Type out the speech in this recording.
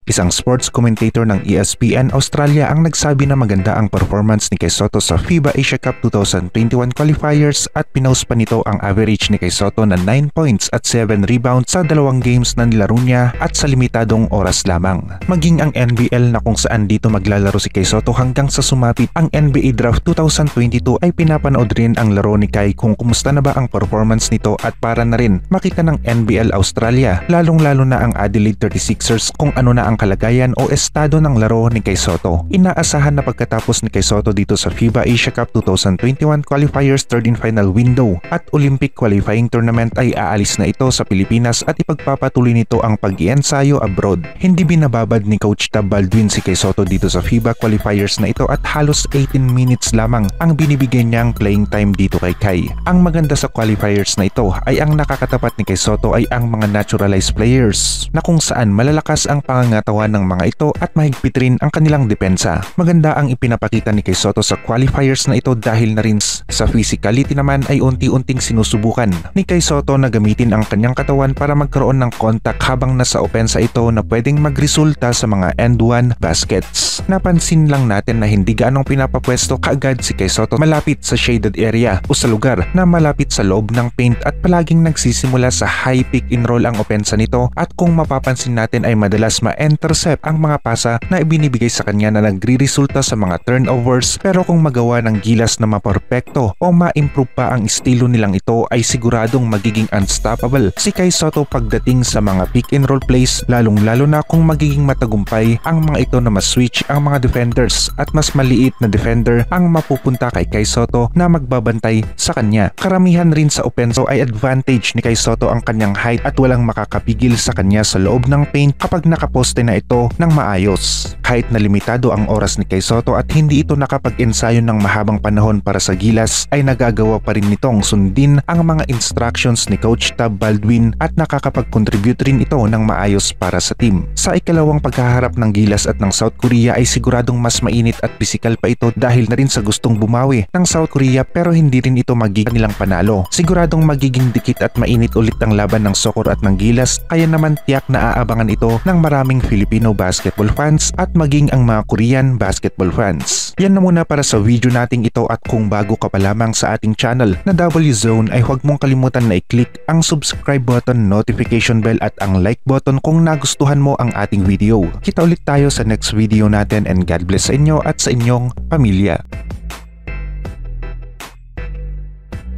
Isang sports commentator ng ESPN Australia ang nagsabi na maganda ang performance ni Kay Sotto sa FIBA Asia Cup 2021 qualifiers at pinost pa nito ang average ni Kay Sotto na 9 points at 7 rebounds sa dalawang games na nilaro niya at sa limitadong oras lamang. Maging ang NBL na kung saan dito maglalaro si Kay Sotto hanggang sa sumapit ang NBA Draft 2022 ay pinapanood rin ang laro ni Kay kung kumusta na ba ang performance nito at para na rin makita ng NBL Australia lalong-lalo na ang Adelaide 36ers kung ano na ang kalagayan o estado ng laro ni Kay Sotto. Inaasahan na pagkatapos ni Kay Sotto dito sa FIBA Asia Cup 2021 qualifiers third and final window at Olympic qualifying tournament ay aalis na ito sa Pilipinas at ipagpapatuloy nito ang pag-iensayo abroad. Hindi binababad ni Coach Tab Baldwin si Kay Sotto dito sa FIBA qualifiers na ito at halos 18 minutes lamang ang binibigay niyang playing time dito kay Kay. Ang maganda sa qualifiers na ito ay ang nakakatapat ni Kay Sotto ay ang mga naturalized players na kung saan malalakas ang pangangatawan ng mga ito at mahigpit rin ang kanilang depensa. Maganda ang ipinapakita ni Kay Sotto sa qualifiers na ito dahil na rin sa physicality naman ay unti-unting sinusubukan ni Kay Sotto na gamitin ang kanyang katawan para magkaroon ng contact habang nasa opensa ito na pwedeng magresulta sa mga end-one baskets. Napansin lang natin na hindi gaanong pinapapwesto kaagad si Kay Sotto malapit sa shaded area o sa lugar na malapit sa loob ng paint at palaging nagsisimula sa high pick and roll ang opensa nito at kung mapapansin natin ay madalas ma-intercept ang mga pasa na ibinibigay sa kanya na nagre-resulta sa mga turnovers pero kung magawa ng gilas na maperpekto o ma-improve pa ang estilo nilang ito ay siguradong magiging unstoppable si Kay Sotto pagdating sa mga pick and roll plays lalong-lalo na kung magiging matagumpay ang mga ito na mas-switch ang mga defenders at mas maliit na defender ang mapupunta kay Kay Sotto na magbabantay sa kanya. Karamihan rin sa openso ay advantage ni Kay Sotto ang kanyang height at walang makakapigil sa kanya sa loob ng paint kapag nakaposte na ito ng maayos. Kahit na limitado ang oras ni Kay Sotto at hindi ito nakapag-ensayo ng mahabang panahon para sa gilas ay nagagawa pa rin nitong sundin ang mga instructions ni Coach Tab Baldwin at nakakapag-contribute rin ito ng maayos para sa team. Sa ikalawang pagkaharap ng gilas at ng South Korea ay siguradong mas mainit at pisikal pa ito dahil na rin sa gustong bumawi ng South Korea pero hindi rin ito magiging nilang panalo. Siguradong magiging dikit at mainit ulit ang laban ng Soccer at ng gilas kaya naman tiyak na aabangan ito ng maraming Filipino basketball fans at maging ang mga Korean basketball fans. Yan na muna para sa video nating ito at kung bago ka pa lamang sa ating channel na W Zone ay huwag mong kalimutan na i-click ang subscribe button, notification bell at ang like button kung nagustuhan mo ang ating video. Kita ulit tayo sa next video natin and God bless sa inyo at sa inyong pamilya.